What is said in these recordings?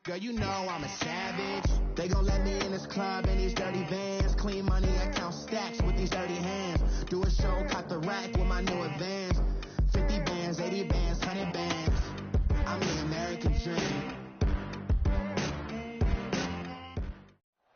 Girl, you know I'm a savage. They gon' let me in this club in these dirty vans. Clean money, I count stacks with these dirty hands. Do a show, caught the rack with my new advance. 50 bands, 80 bands, 100 bands. I'm the American dream.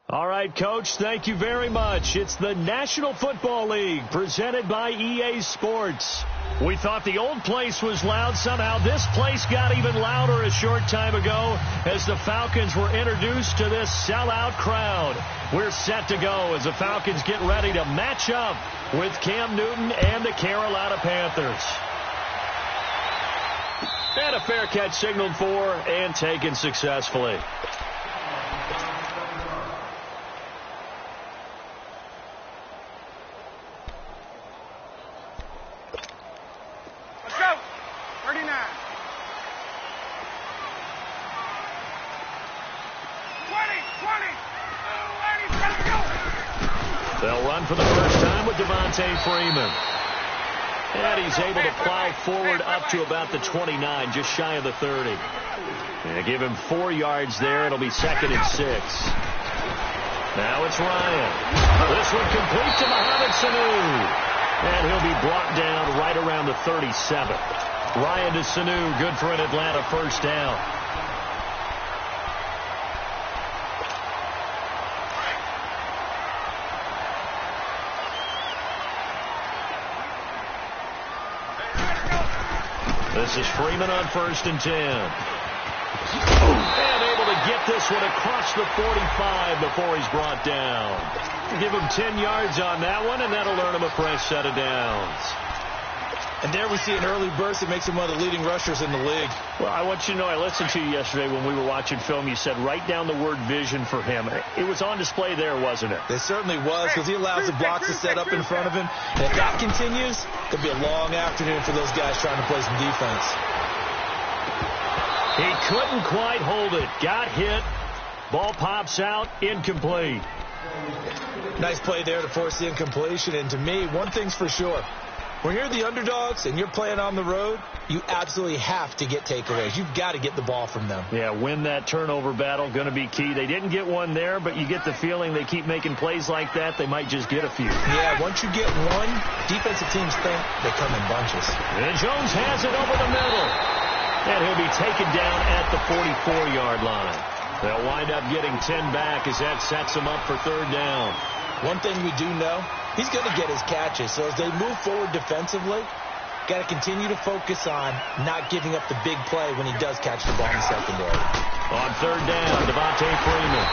All right, Coach, thank you very much. It's the National Football League presented by EA Sports. We thought the old place was loud. Somehow this place got even louder a short time ago as the Falcons were introduced to this sellout crowd. We're set to go as the Falcons get ready to match up with Cam Newton and the Carolina Panthers. And a fair catch signaled for and taken successfully. They'll run for the first time with Freeman. And he's able to plow forward up to about the 29, just shy of the 30. And give him 4 yards there. It'll be 2nd and 6. Now it's Ryan. This one complete to Mohamed Sanu. And he'll be brought down right around the 37. Ryan to Sanu, good for an Atlanta first down. This is Freeman on 1st and 10. And able to get this one across the 45 before he's brought down. Give him 10 yards on that one, and that'll earn him a fresh set of downs. And there we see an early burst that makes him one of the leading rushers in the league. Well, I want you to know, I listened to you yesterday when we were watching film. You said write down the word vision for him. It was on display there, wasn't it? It certainly was, because he allows the blocks to set up in front of him. And if that continues, it'll be a long afternoon for those guys trying to play some defense. He couldn't quite hold it. Got hit. Ball pops out. Incomplete. Nice play there to force the incompletion. And to me, one thing's for sure. When you're the underdogs and you're playing on the road, you absolutely have to get takeaways. You've got to get the ball from them. Yeah, win that turnover battle, going to be key. They didn't get one there, but you get the feeling they keep making plays like that, they might just get a few. Yeah, once you get one, defensive teams think they come in bunches. And Jones has it over the middle. And he'll be taken down at the 44-yard line. They'll wind up getting 10 back as that sets them up for 3rd down. One thing we do know, he's going to get his catches. So as they move forward defensively, got to continue to focus on not giving up the big play when he does catch the ball in the secondary. On 3rd down, Freeman.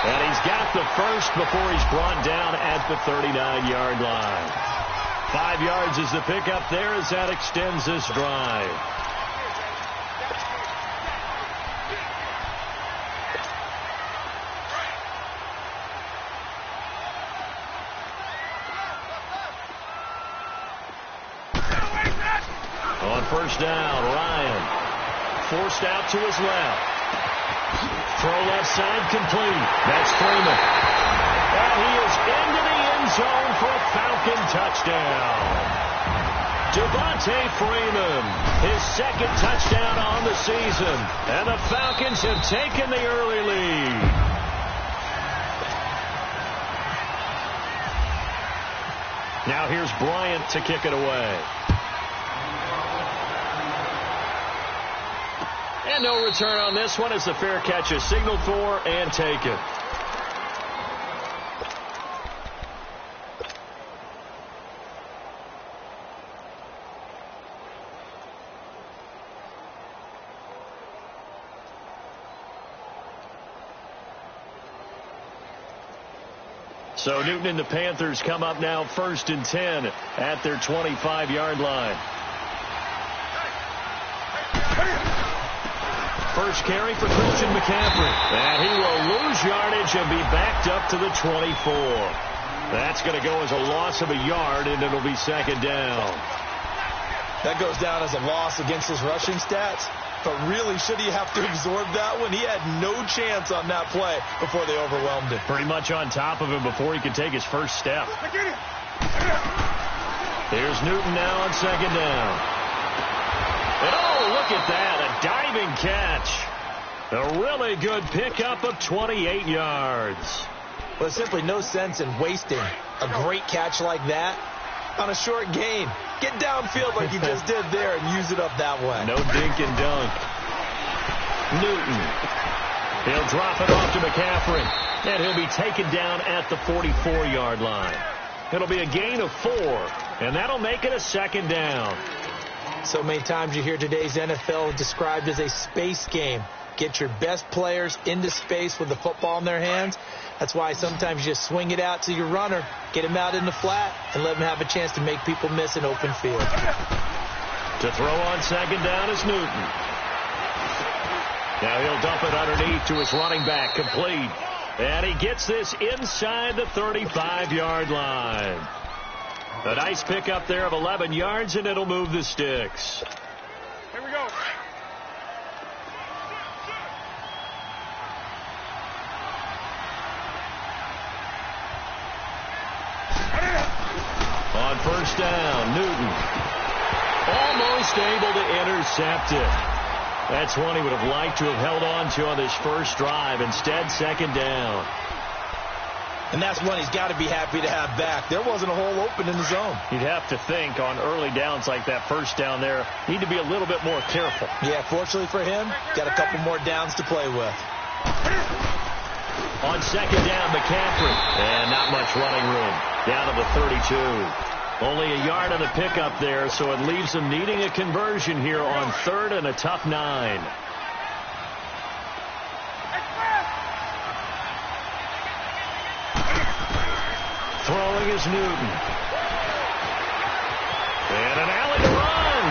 And he's got the first before he's brought down at the 39-yard line. 5 yards is the pickup there as that extends this drive. On 1st down, Ryan forced out to his left. Throw left side complete. That's Freeman. And he is into the end zone for a Falcon touchdown. Freeman, his 2nd touchdown on the season. And the Falcons have taken the early lead. Now here's Bryant to kick it away. And no return on this one as the fair catch is signaled for and taken. So Newton and the Panthers come up now 1st and 10 at their 25-yard line. First carry for Christian McCaffrey. And he will lose yardage and be backed up to the 24. That's going to go as a loss of a yard, and it'll be 2nd down. That goes down as a loss against his rushing stats. But really, should he have to absorb that one? He had no chance on that play before they overwhelmed him. Pretty much on top of him before he could take his first step. Here's Newton now on 2nd down. And oh, look at that, a diving catch. A really good pickup of 28 yards. Well, there's simply no sense in wasting a great catch like that on a short gain. Get downfield like you just did there and use it up that way. No dink and dunk. Newton. He'll drop it off to McCaffrey. And he'll be taken down at the 44-yard line. It'll be a gain of 4. And that'll make it a second down. So many times you hear today's NFL described as a space game. Get your best players into space with the football in their hands. That's why sometimes you just swing it out to your runner, get him out in the flat, and let him have a chance to make people miss an open field. To throw on second down is Newton. Now he'll dump it underneath to his running back, complete. And he gets this inside the 35-yard line. A nice pickup there of 11 yards, and it'll move the sticks. Here we go. On first down, Newton almost able to intercept it. That's one he would have liked to have held on to on this first drive. Instead, second down. And that's one he's got to be happy to have back. There wasn't a hole open in the zone. You'd have to think on early downs like that first down there, need to be a little bit more careful. Yeah, fortunately for him, got a couple more downs to play with. On second down, McCaffrey. And not much running room. Down to the 32. Only a yard on the pickup there, so it leaves them needing a conversion here on third and a tough 9. Throwing is Newton. And an alley to run.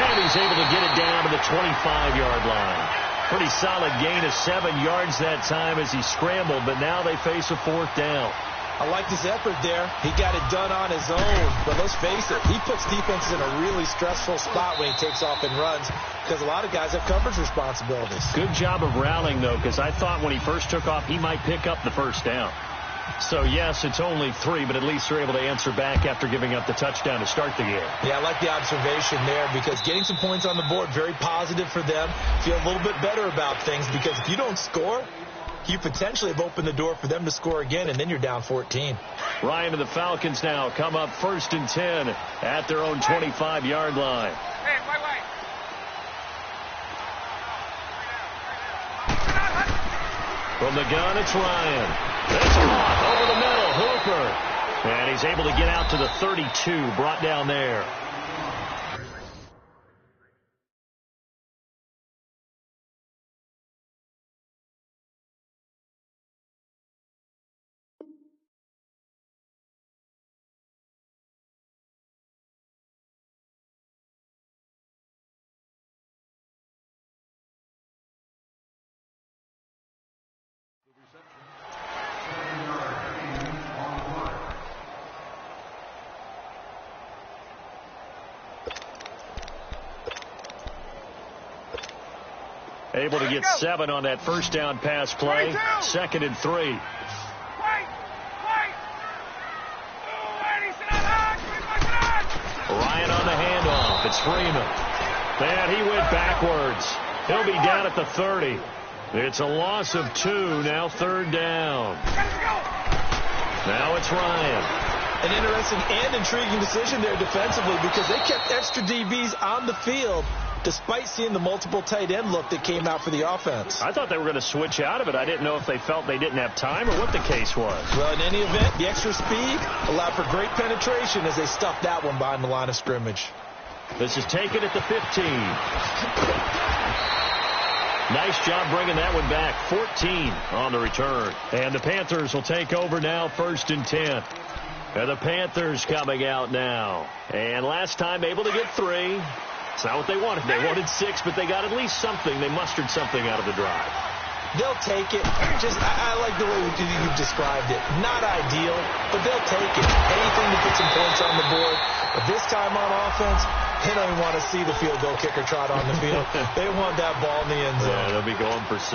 And he's able to get it down to the 25-yard line. Pretty solid gain of 7 yards that time as he scrambled, but now they face a fourth down. I liked his effort there. He got it done on his own. But let's face it, he puts defenses in a really stressful spot when he takes off and runs because a lot of guys have coverage responsibilities. Good job of rallying, though, because I thought when he first took off, he might pick up the first down. So, yes, it's only 3, but at least they're able to answer back after giving up the touchdown to start the game. Yeah, I like the observation there because getting some points on the board, very positive for them. Feel a little bit better about things because if you don't score, you potentially have opened the door for them to score again, and then you're down 14. Ryan and the Falcons now come up 1st and 10 at their own 25-yard line. Hey, wait. From the gun, it's Ryan. It's caught over the middle. Hooper. And he's able to get out to the 32, brought down there. Able to get 7 on that first down pass play. 2nd and 3. Wait. Ryan on the handoff. It's Freeman. And he went backwards. He'll be down at the 30. It's a loss of 2. Now 3rd down. Now it's Ryan. An interesting and intriguing decision there defensively because they kept extra DBs on the field despite seeing the multiple tight end look that came out for the offense. I thought they were going to switch out of it. I didn't know if they felt they didn't have time or what the case was. Well, in any event, the extra speed allowed for great penetration as they stuffed that one behind the line of scrimmage. This is taken at the 15. Nice job bringing that one back. 14 on the return. And the Panthers will take over now, 1st and 10. And the Panthers coming out now. And last time able to get 3. It's not what they wanted. They wanted 6, but they got at least something. They mustered something out of the drive. They'll take it. I like the way you described it. Not ideal, but they'll take it. Anything to put some points on the board. But this time on offense, they don't even want to see the field goal kicker trot on the field. They want that ball in the end zone. Yeah, they'll be going for 6.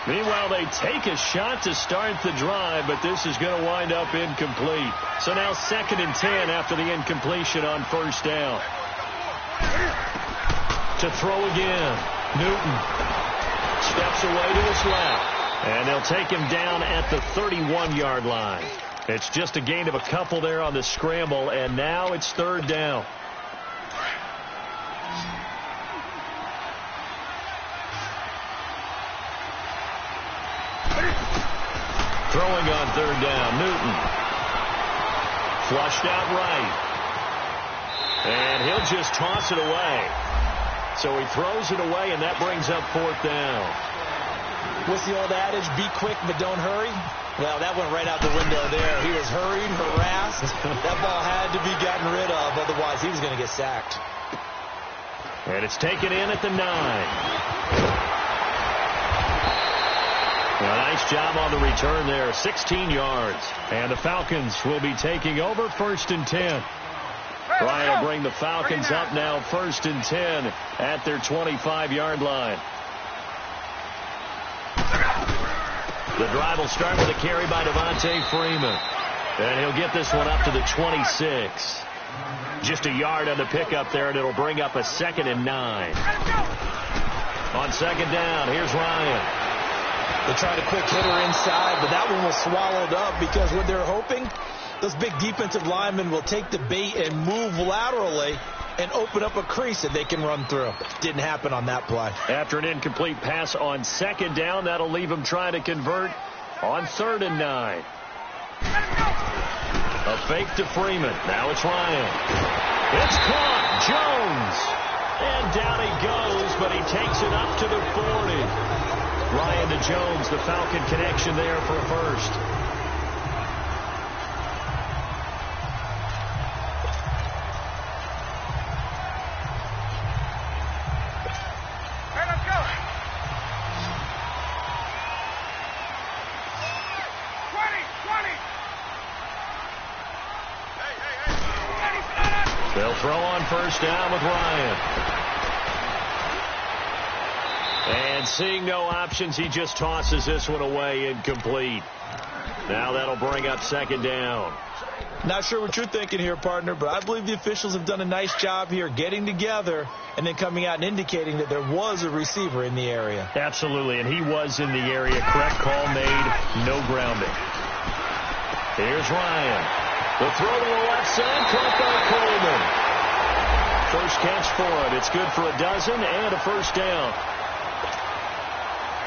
Meanwhile, they take a shot to start the drive, but this is going to wind up incomplete. So now 2nd and 10 after the incompletion on first down. To throw again. Newton. steps away to his left. And they'll take him down at the 31-yard line. It's just a gain of a couple there on the scramble, and now it's third down. Throwing on third down, Newton. Flushed out right. And he'll just toss it away. So he throws it away, and that brings up fourth down. What's the old adage, be quick but don't hurry? Well, that went right out the window there. He was hurried, harassed. That ball had to be gotten rid of, otherwise he was going to get sacked. And it's taken in at the 9. A nice job on the return there, 16 yards. And the Falcons will be taking over first and 10. Ryan will bring the Falcons up now first and 10 at their 25-yard line. The drive will start with a carry by Devontae Freeman. And he'll get this one up to the 26. Just a yard on the pickup there, and it'll bring up a 2nd and 9. On second down, here's Ryan. They tried a quick hitter inside, but that one was swallowed up because what they're hoping, those big defensive linemen will take the bait and move laterally and open up a crease that they can run through. Didn't happen on that play. After an incomplete pass on second down, that'll leave him trying to convert on 3rd and 9. A fake to Freeman. Now it's Ryan. It's caught. Jones. And down he goes, but he takes it up to the 40. Ryan to Jones, the Falcon connection there for a first. They'll throw on first down with Ryan. And seeing no options, he just tosses this one away, incomplete. Now that'll bring up second down. Not sure what you're thinking here, partner, but I believe the officials have done a nice job here getting together and then coming out and indicating that there was a receiver in the area. Absolutely, and he was in the area. Correct call made, no grounding. Here's Ryan. The throw to the left side, caught by Coleman. First catch for him. It's good for a dozen and a first down.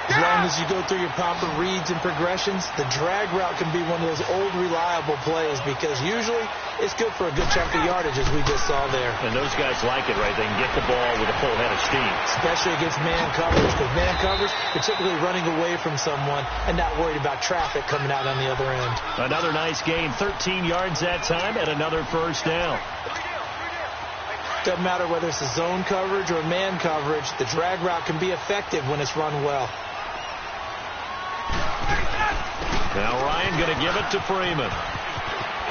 As long as you go through your proper reads and progressions, the drag route can be one of those old reliable plays because usually it's good for a good chunk of yardage, as we just saw there. And those guys like it, right? They can get the ball with a full head of steam. Especially against man coverage, because man coverage, you're typically running away from someone and not worried about traffic coming out on the other end. Another nice gain, 13 yards that time, and another first down. Doesn't matter whether it's a zone coverage or man coverage, the drag route can be effective when it's run well. Now Ryan going to give it to Freeman.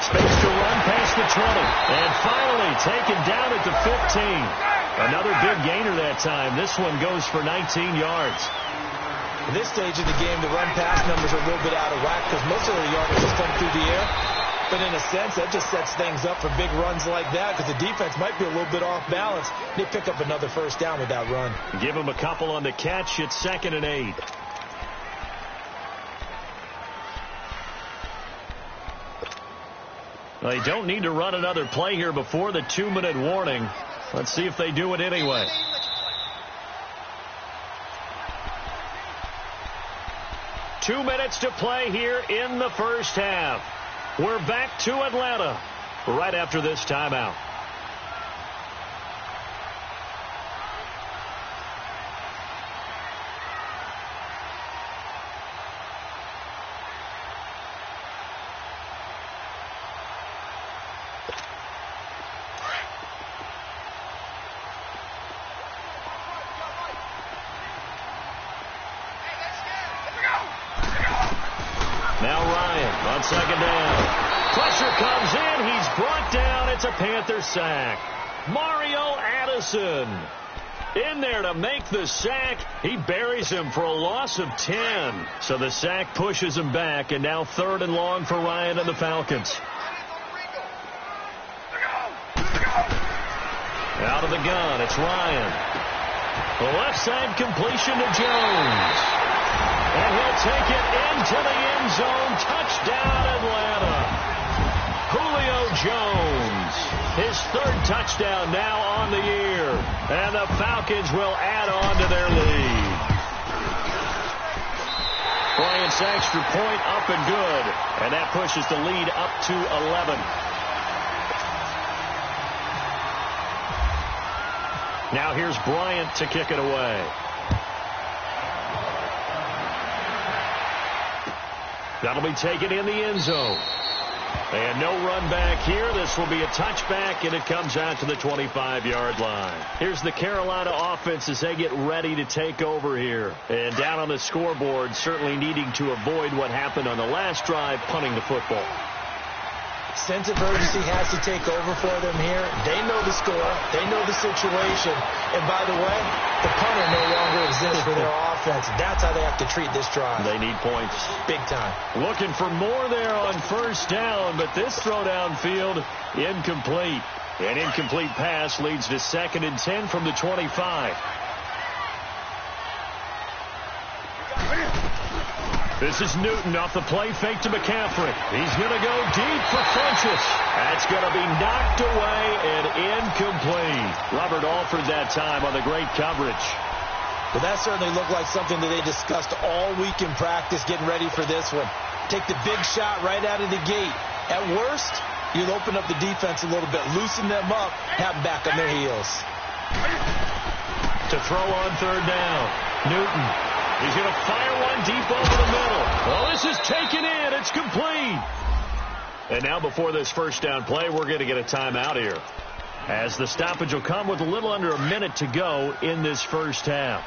Space to run past the 20. And finally taken down at the 15. Another big gainer that time. This one goes for 19 yards. At this stage of the game, the run-pass numbers are a little bit out of whack because most of the yardage is done through the air. But in a sense, that just sets things up for big runs like that because the defense might be a little bit off balance. They pick up another first down with that run. Give them a couple on the catch. It's 2nd and 8. They don't need to run another play here before the 2-minute warning. Let's see if they do it anyway. Two minutes to play here in the first half. We're back to Atlanta right after this timeout. Now Ryan on second down. Pressure comes in. He's brought down. It's a Panther sack. Mario Addison in there to make the sack. He buries him for a loss of 10. So the sack pushes him back, and now 3rd and long for Ryan and the Falcons. Out of the gun, it's Ryan. The left side completion to Jones. take it into the end zone. Touchdown, Atlanta. Julio Jones, his third touchdown now on the year. And the Falcons will add on to their lead. Bryant's extra point up and good. And that pushes the lead up to 11. Now here's Bryant to kick it away. That'll be taken in the end zone. And no run back here. This will be a touchback, and it comes out to the 25-yard line. Here's the Carolina offense as they get ready to take over here. And down on the scoreboard, certainly needing to avoid what happened on the last drive, punting the football. Sense of urgency has to take over for them here. They know the score. They know the situation. And by the way, the punter no longer exists for their offense. That's how they have to treat this drive. They need points. Big time. Looking for more there on first down, but this throw downfield, incomplete. An incomplete pass leads to 2nd and 10 from the 25. This is Newton off the play fake to McCaffrey. He's going to go deep for Funchess. That's going to be knocked away and incomplete. Robert Alford that time on the great coverage. But that certainly looked like something that they discussed all week in practice getting ready for this one. Take the big shot right out of the gate. At worst, you'll open up the defense a little bit, loosen them up, have them back on their heels. To throw on third down, Newton. He's going to fire one deep over the middle. Well, this is taken in. It's complete. And now before this first down play, we're going to get a timeout here, as the stoppage will come with a little under a minute to go in this first half.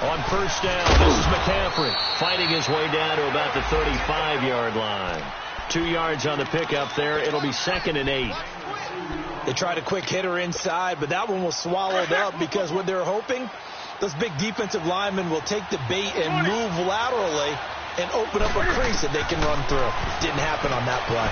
On first down, this is McCaffrey fighting his way down to about the 35-yard line. 2 yards on the pickup there. It'll be 2nd and 8. They tried a quick hitter inside, but that one was swallowed up because what they're hoping, those big defensive linemen will take the bait and move laterally and open up a crease that they can run through. Didn't happen on that play.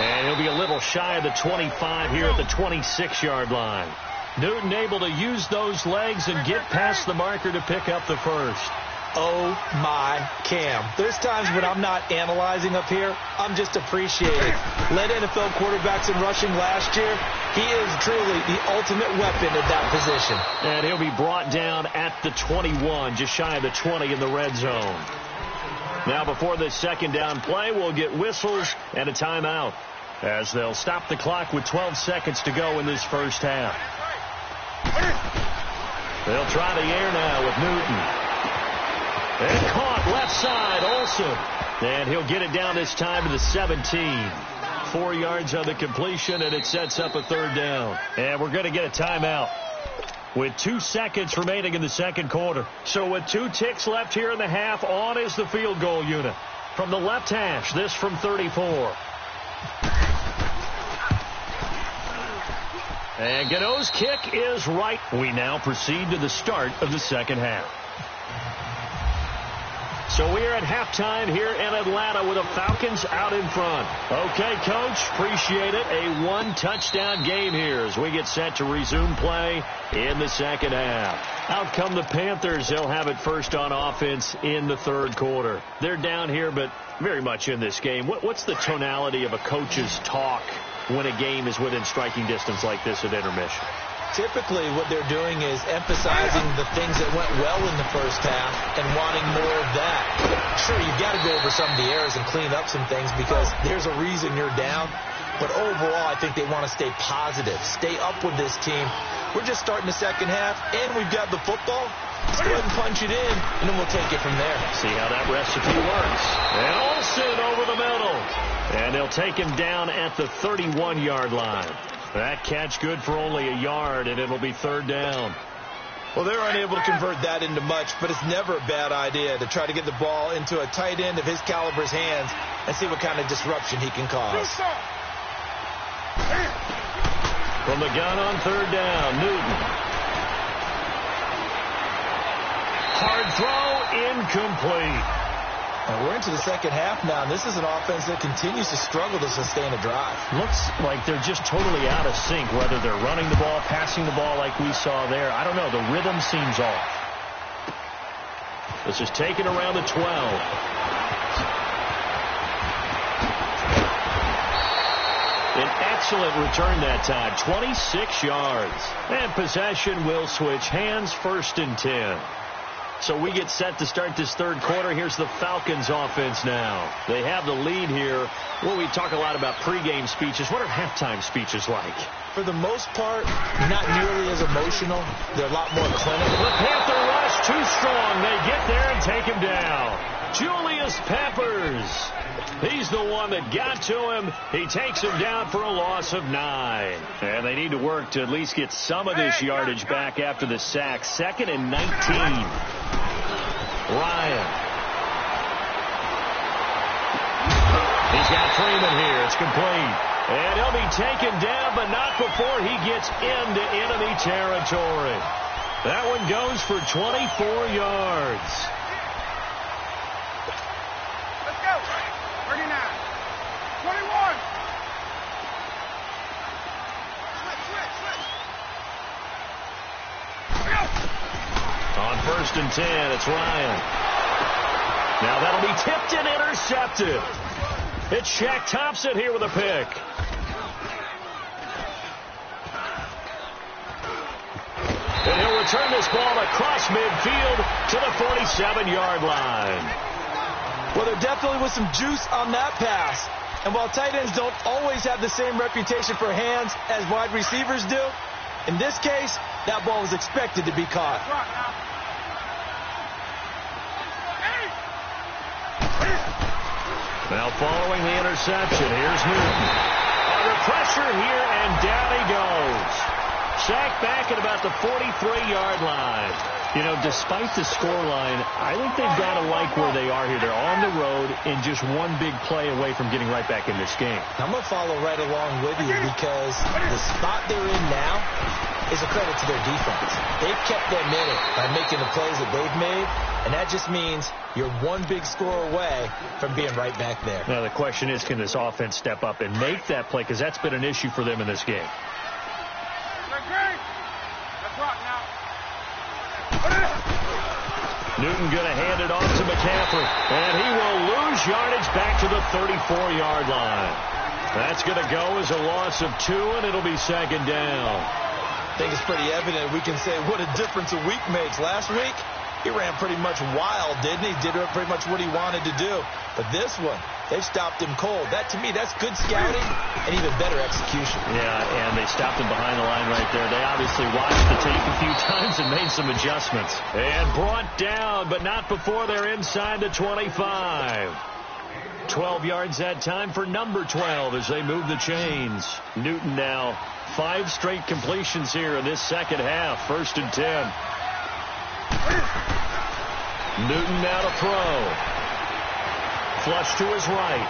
And he'll be a little shy of the 25 here at the 26-yard line. Newton able to use those legs and get past the marker to pick up the first. Oh, my Cam. There's times when I'm not analyzing up here. I'm just appreciating. Led NFL quarterbacks in rushing last year. He is truly the ultimate weapon at that position. And he'll be brought down at the 21, just shy of the 20 in the red zone. Now before this second down play, we'll get whistles and a timeout, as they'll stop the clock with 12 seconds to go in this first half. They'll try the air now with Newton. And caught left side, Olsen. And he'll get it down this time to the 17. 4 yards on the completion, and it sets up a third down. And we're going to get a timeout with 2 seconds remaining in the second quarter. So with 2 ticks left here in the half, on is the field goal unit. From the left hash, this from 34. And Gano's kick is right. We now proceed to the start of the second half. So we're at halftime here in Atlanta with the Falcons out in front. Okay, Coach, appreciate it. A 1-touchdown game here as we get set to resume play in the second half. Out come the Panthers. They'll have it first on offense in the third quarter. They're down here, but very much in this game. What's the tonality of a coach's talk when a game is within striking distance like this at intermission? Typically, what they're doing is emphasizing the things that went well in the first half and wanting more of that. Sure, you've got to go over some of the errors and clean up some things because there's a reason you're down. But overall, I think they want to stay positive, stay up with this team. We're just starting the second half, and we've got the football. Let's go ahead and punch it in, and then we'll take it from there. See how that recipe works. And Olsen over the middle. And they'll take him down at the 31-yard line. That catch good for only a yard, and it'll be third down. Well, they're unable to convert that into much, but it's never a bad idea to try to get the ball into a tight end of his caliber's hands and see what kind of disruption he can cause. From the gun on third down, Newton. Hard throw, incomplete. And we're into the second half now, and this is an offense that continues to struggle to sustain a drive. Looks like they're just totally out of sync, whether they're running the ball, passing the ball like we saw there. I don't know. The rhythm seems off. This is taken around the 12. An excellent return that time, 26 yards. And possession will switch hands, 1st and 10. So we get set to start this third quarter. Here's the Falcons offense now. They have the lead here. Well, we talk a lot about pregame speeches. What are halftime speeches like? For the most part, not nearly as emotional. They're a lot more clinical. The Panther rush too strong. They get there and take him down. Julius Peppers. He's the one that got to him. He takes him down for a loss of 9. And they need to work to at least get some of this yardage back after the sack. 2nd and 19. Ryan. He's got Freeman here. It's complete. And he'll be taken down, but not before he gets into enemy territory. That one goes for 24 yards. Let's go. 39. 21. On 1st and 10, it's Ryan. Now that'll be tipped and intercepted. It's Shaq Thompson here with a pick. And he'll return this ball across midfield to the 47-yard line. Well, there definitely was some juice on that pass. And while tight ends don't always have the same reputation for hands as wide receivers do, in this case, that ball was expected to be caught. Now following the interception, here's Newton. Under pressure here, and down he goes. Sacked back at about the 43-yard line. You know, despite the scoreline, I think they've got to like where they are here. They're on the road and just one big play away from getting right back in this game. I'm going to follow right along with you because the spot they're in now is a credit to their defense. They've kept them in it by making the plays that they've made, and that just means you're one big score away from being right back there. Now, the question is, can this offense step up and make that play? Because that's been an issue for them in this game. Newton going to hand it off to McCaffrey, and he will lose yardage back to the 34-yard line. That's going to go as a loss of 2, and it'll be 2nd down. I think it's pretty evident we can say what a difference a week makes. Last week, he ran pretty much wild, didn't he? Did pretty much what he wanted to do. But this one, they've stopped him cold. That, to me, that's good scouting and even better execution. Yeah, and they stopped him behind the line right there. They obviously watched the tape a few times and made some adjustments. And brought down, but not before they're inside the 25. 12 yards that time for number 12 as they move the chains. Newton now 5 straight completions here in this second half. 1st and 10. Newton now to throw. Flush to his right.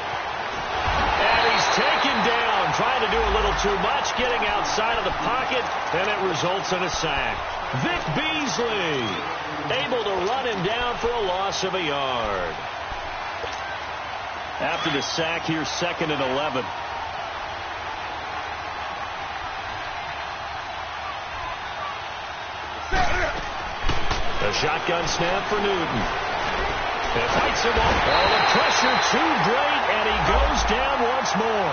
And he's taken down, trying to do a little too much, getting outside of the pocket, and it results in a sack. Vic Beasley able to run him down for a loss of a yard. After the sack, here's 2nd and 11. A shotgun snap for Newton. And fights him off. Oh, the pressure too great, and he goes down once more.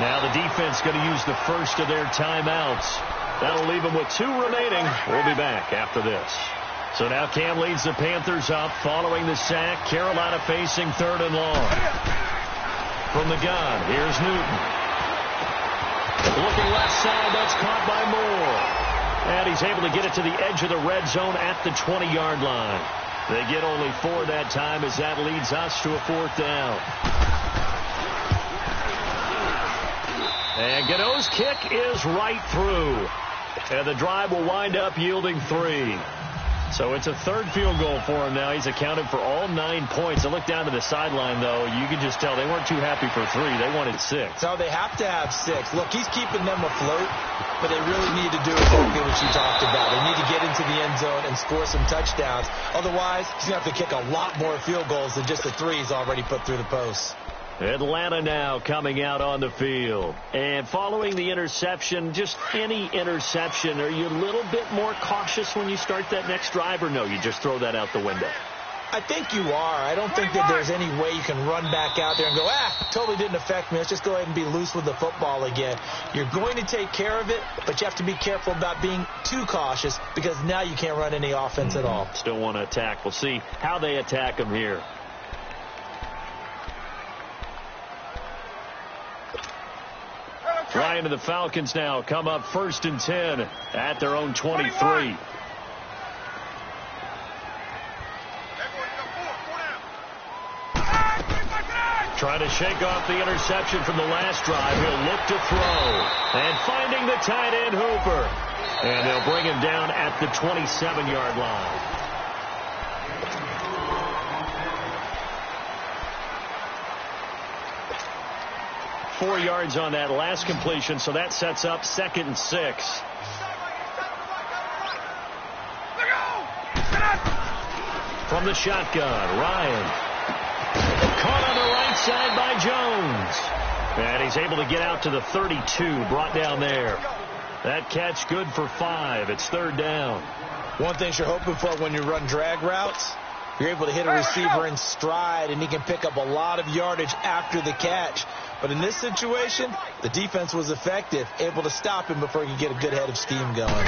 Now the defense going to use the first of their timeouts. That'll leave them with 2 remaining. We'll be back after this. So now Cam leads the Panthers up following the sack. Carolina facing 3rd and long. From the gun, here's Newton. Looking left side, that's caught by Moore. And he's able to get it to the edge of the red zone at the 20-yard line. They get only 4 that time as that leads us to a 4th down. And Gano's kick is right through. And the drive will wind up yielding 3. So it's a third field goal for him now. He's accounted for all 9 points. I look down to the sideline, though. You can just tell they weren't too happy for 3. They wanted 6. No, they have to have 6. Look, he's keeping them afloat, but they really need to do exactly what you talked about. They need to get into the end zone and score some touchdowns. Otherwise, he's going to have to kick a lot more field goals than just the 3 he's already put through the posts. Atlanta now coming out on the field. And following the interception, just any interception, are you a little bit more cautious when you start that next drive, or no, you just throw that out the window? I think you are. I don't think that there's any way you can run back out there and go, totally didn't affect me. Let's just go ahead and be loose with the football again. You're going to take care of it, but you have to be careful about being too cautious because now you can't run any offense at all. Still want to attack. We'll see how they attack them here. Ryan and the Falcons now come up 1st and 10 at their own 23. Trying to shake off the interception from the last drive. He'll look to throw. And finding the tight end Hooper. And they'll bring him down at the 27-yard line. Four yards on that last completion, so that sets up 2nd and 6. From the shotgun, Ryan. Caught on the right side by Jones. And he's able to get out to the 32, brought down there. That catch good for 5. It's 3rd down. One thing you're hoping for when you run drag routes, you're able to hit a receiver in stride, and he can pick up a lot of yardage after the catch. But in this situation, the defense was effective, able to stop him before he could get a good head of steam going.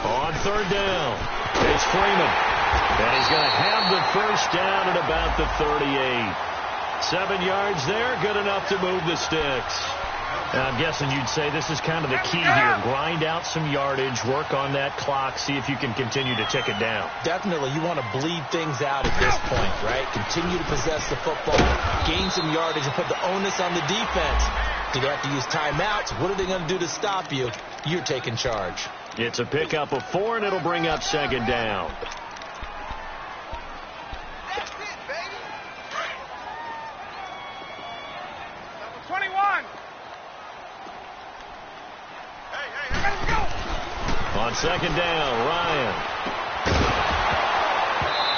On 3rd down, it's Freeman. And he's going to have the 1st down at about the 38. 7 yards there, good enough to move the sticks. Now, I'm guessing you'd say this is kind of the key here. Grind out some yardage, work on that clock, see if you can continue to tick it down. Definitely. You want to bleed things out at this point, right? Continue to possess the football, gain some yardage, and put the onus on the defense. Do they have to use timeouts? What are they going to do to stop you? You're taking charge. It's a pickup of 4, and it'll bring up 2nd down. That's it, baby. Number 21. On 2nd down, Ryan.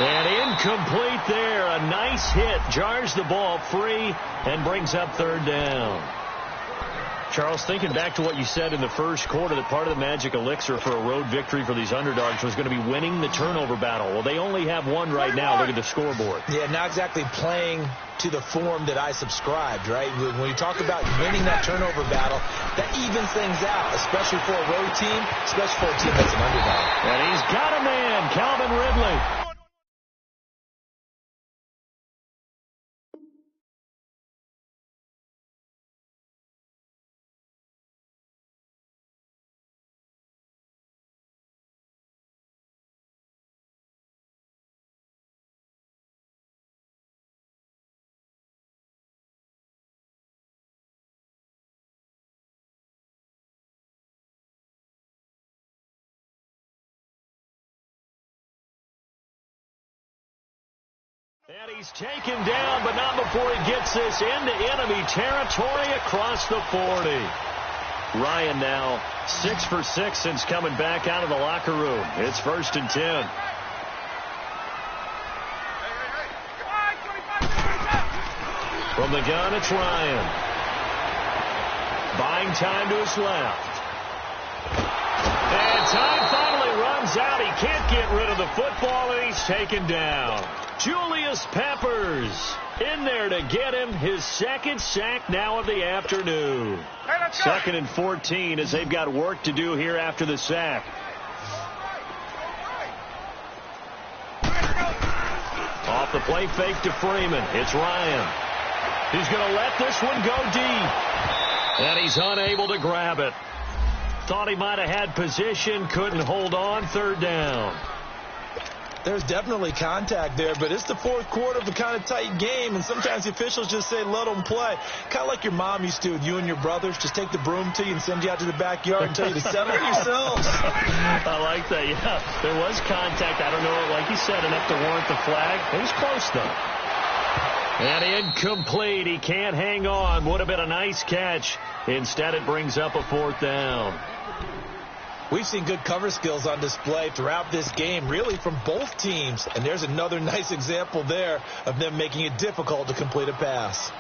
And incomplete there. A nice hit. Jars the ball free and brings up 3rd down. Charles, thinking back to what you said in the first quarter, that part of the magic elixir for a road victory for these underdogs was going to be winning the turnover battle. Well, they only have 1 right now. Look at the scoreboard. Yeah, not exactly playing to the form that I subscribed, right? When you talk about winning that turnover battle, that evens things out, especially for a road team, especially for a team that's an underdog. And he's got a man, Calvin Ridley. And he's taken down, but not before he gets this into enemy territory across the 40. Ryan now 6 for 6 since coming back out of the locker room. It's 1st and 10. From the gun, it's Ryan. Buying time to his left. And time finally runs out. He can't get rid of the football, and he's taken down. Julius Peppers in there to get him his 2nd sack now of the afternoon. 2nd and 14 as they've got work to do here after the sack. Off the play fake to Freeman. It's Ryan. He's going to let this one go deep. And he's unable to grab it. Thought he might have had position. Couldn't hold on. 3rd down. There's definitely contact there, but it's the fourth quarter of a kind of tight game, and sometimes the officials just say, let them play. Kind of like your mom used to with you and your brothers. Just take the broom to you and send you out to the backyard and tell you to settle yourselves. I like that, yeah. There was contact. I don't know, like you said, enough to warrant the flag. It was close, though. And incomplete. He can't hang on. Would have been a nice catch. Instead, it brings up a fourth down. We've seen good cover skills on display throughout this game, really from both teams. And there's another nice example there of them making it difficult to complete a pass.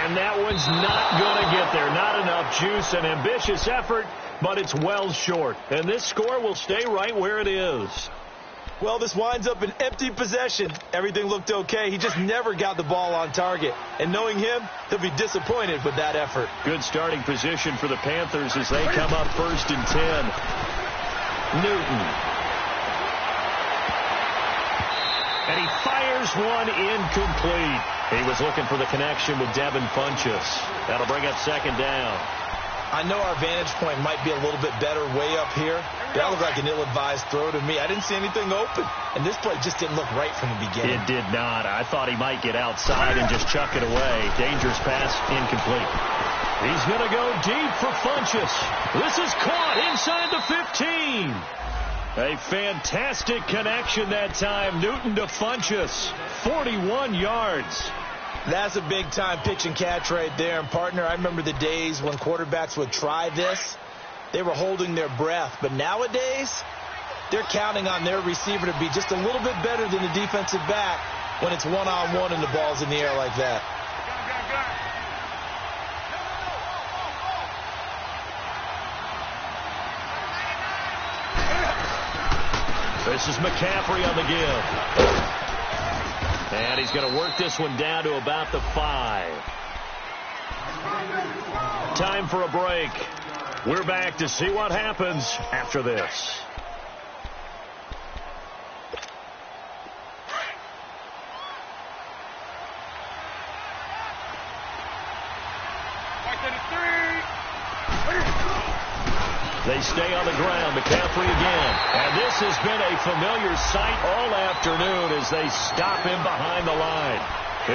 And that one's not going to get there. Not enough juice. An ambitious effort, but it's well short. And this score will stay right where it is. Well, this winds up an empty possession. Everything looked okay. He just never got the ball on target. And knowing him, he'll be disappointed with that effort. Good starting position for the Panthers as they come up 1st and 10. Newton. And he fires one incomplete. He was looking for the connection with Devin Funchess. That'll bring up 2nd down. I know our vantage point might be a little bit better way up here. That looked like an ill-advised throw to me. I didn't see anything open. And this play just didn't look right from the beginning. It did not. I thought he might get outside and just chuck it away. Dangerous pass, incomplete. He's going to go deep for Funchess. This is caught inside the 15. A fantastic connection that time. Newton to Funchess. 41 yards. That's a big-time pitch and catch right there. And, partner, I remember the days when quarterbacks would try this. They were holding their breath. But nowadays, they're counting on their receiver to be just a little bit better than the defensive back when it's one-on-one and the ball's in the air like that. This is McCaffrey on the give. And he's going to work this one down to about the 5. Time for a break. We're back to see what happens after this. They stay on the ground. McCaffrey again. And this has been a familiar sight all afternoon as they stop him behind the line.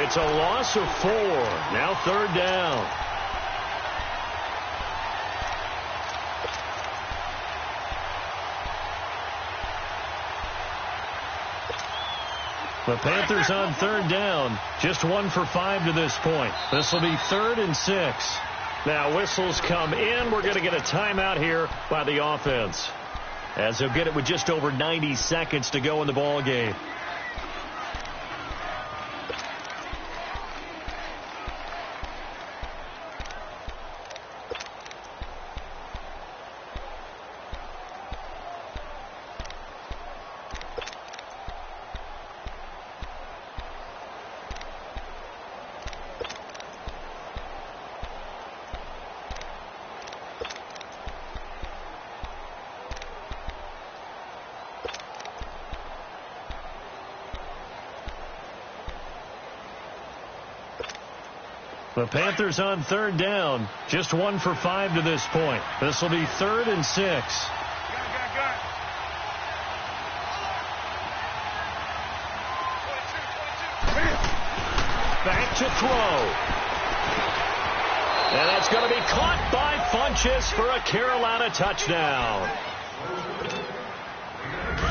It's a loss of 4. Now 3rd down. The Panthers on 3rd down. Just 1 for 5 to this point. This will be 3rd and 6. Now whistles come in. We're going to get a timeout here by the offense, as they'll get it with just over 90 seconds to go in the ball game. The Panthers on 3rd down. Just 1 for 5 to this point. This will be 3rd and 6. Back to throw. And that's going to be caught by Funchess for a Carolina touchdown.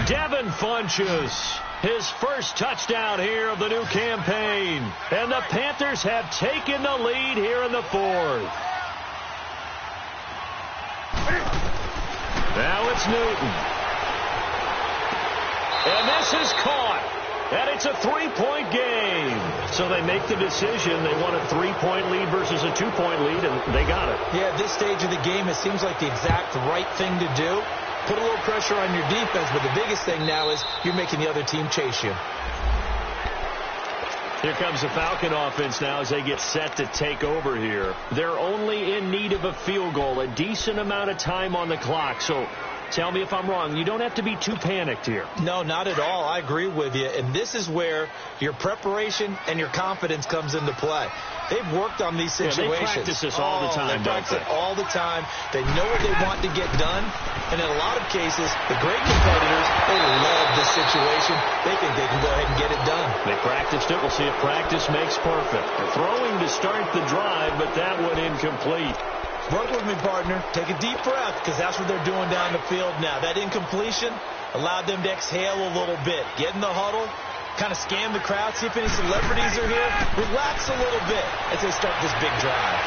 Devin Funchess. His first touchdown here of the new campaign. And the Panthers have taken the lead here in the 4th. Now it's Newton. And this is caught. And it's a 3-point game. So they make the decision. They want a 3-point lead versus a 2-point lead, and they got it. Yeah, at this stage of the game, it seems like the exact right thing to do. Put a little pressure on your defense, but the biggest thing now is you're making the other team chase you. Here comes the Falcon offense now as they get set to take over here. They're only in need of a field goal, a decent amount of time on the clock. So Tell me if I'm wrong. You don't have to be too panicked here. No, not at all. I agree with you. And this is where your preparation and your confidence comes into play. They've worked on these situations. They practice this all the time, They practice it all the time. They know what they want to get done. And in a lot of cases, the great competitors, they love this situation. They think they can go ahead and get it done. They practiced it. We'll see if practice makes perfect. They're throwing to start the drive, but that one incomplete. Work with me, partner. Take a deep breath, because that's what they're doing down the field now. That incompletion allowed them to exhale a little bit. Get in the huddle. Kind of scan the crowd, see if any celebrities are here. Relax a little bit as they start this big drive.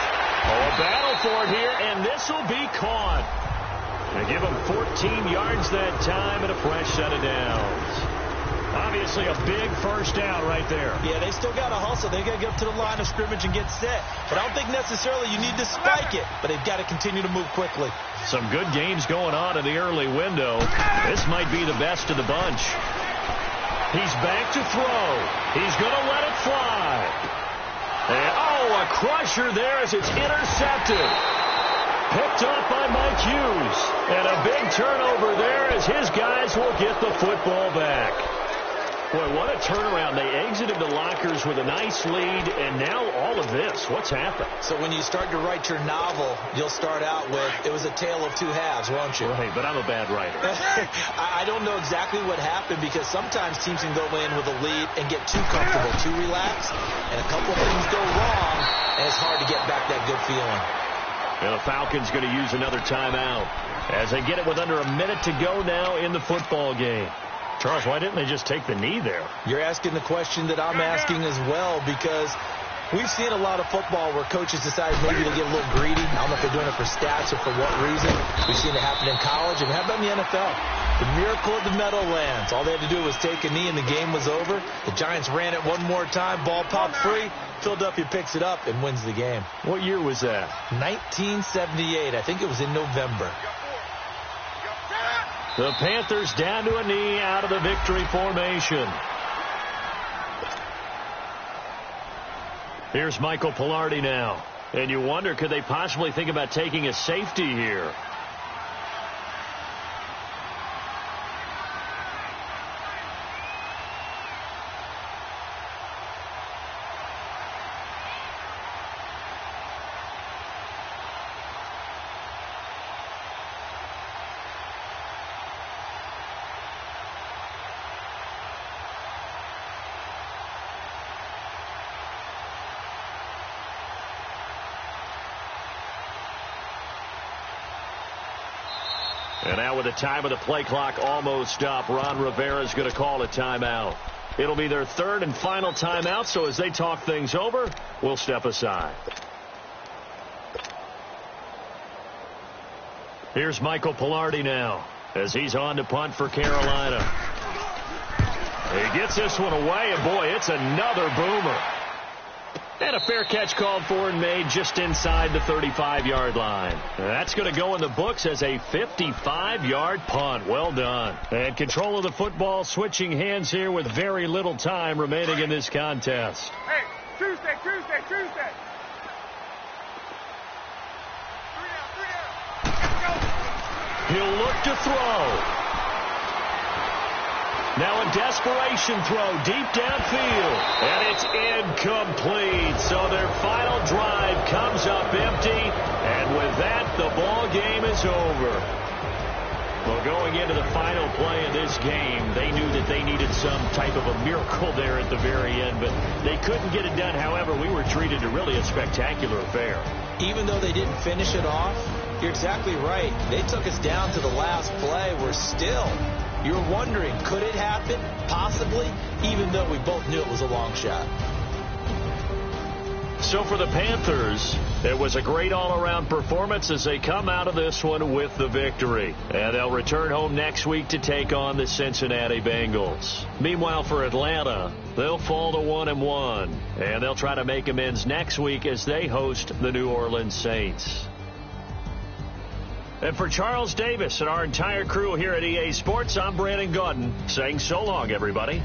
Oh, a battle for it here, and this will be caught. They give them 14 yards that time and a fresh set of downs. Obviously a big first down right there. Yeah, they still got to hustle. They got to get up to the line of scrimmage and get set. But I don't think necessarily you need to spike it, but they've got to continue to move quickly. Some good games going on in the early window. This might be the best of the bunch. He's back to throw. He's going to let it fly. And, a crusher there as it's intercepted. Picked up by Mike Hughes. And a big turnover there as his guys will get the football back. Boy, what a turnaround. They exited the lockers with a nice lead, and now all of this. What's happened? So when you start to write your novel, you'll start out with, it was a tale of two halves, won't you? Right, but I'm a bad writer. I don't know exactly what happened, because sometimes teams can go in with a lead and get too comfortable, too relaxed, and a couple things go wrong, and it's hard to get back that good feeling. And the Falcons going to use another timeout as they get it with under a minute to go now in the football game. Charles, why didn't they just take the knee there? You're asking the question that I'm asking as well, because we've seen a lot of football where coaches decide maybe to get a little greedy. I don't know if they're doing it for stats or for what reason. We've seen it happen in college, and how about in the NFL? The miracle of the Meadowlands. All they had to do was take a knee, and the game was over. The Giants ran it one more time. Ball popped free. Philadelphia picks it up and wins the game. What year was that? 1978. I think it was in November. The Panthers down to a knee out of the victory formation. Here's Michael Pilardi now. And you wonder, could they possibly think about taking a safety here? And now with the time of the play clock almost up, Ron Rivera's going to call a timeout. It'll be their third and final timeout, so as they talk things over, we'll step aside. Here's Michael Pilardi now as he's on to punt for Carolina. He gets this one away, and boy, it's another boomer. And a fair catch called for and made just inside the 35-yard line. That's going to go in the books as a 55-yard punt. Well done. And control of the football switching hands here with very little time remaining in this contest. Hey, Tuesday. He'll look to throw. Now a desperation throw deep downfield, and it's incomplete. So their final drive comes up empty, and with that, the ball game is over. Well, going into the final play of this game, they knew that they needed some type of a miracle there at the very end, but they couldn't get it done. However, we were treated to really a spectacular affair. Even though they didn't finish it off, you're exactly right. They took us down to the last play. We're still... You're wondering, could it happen? Possibly, even though we both knew it was a long shot. So for the Panthers, it was a great all-around performance as they come out of this one with the victory. And they'll return home next week to take on the Cincinnati Bengals. Meanwhile, for Atlanta, they'll fall to 1-1. And they'll try to make amends next week as they host the New Orleans Saints. And for Charles Davis and our entire crew here at EA Sports, I'm Brandon Gaudin saying so long, everybody.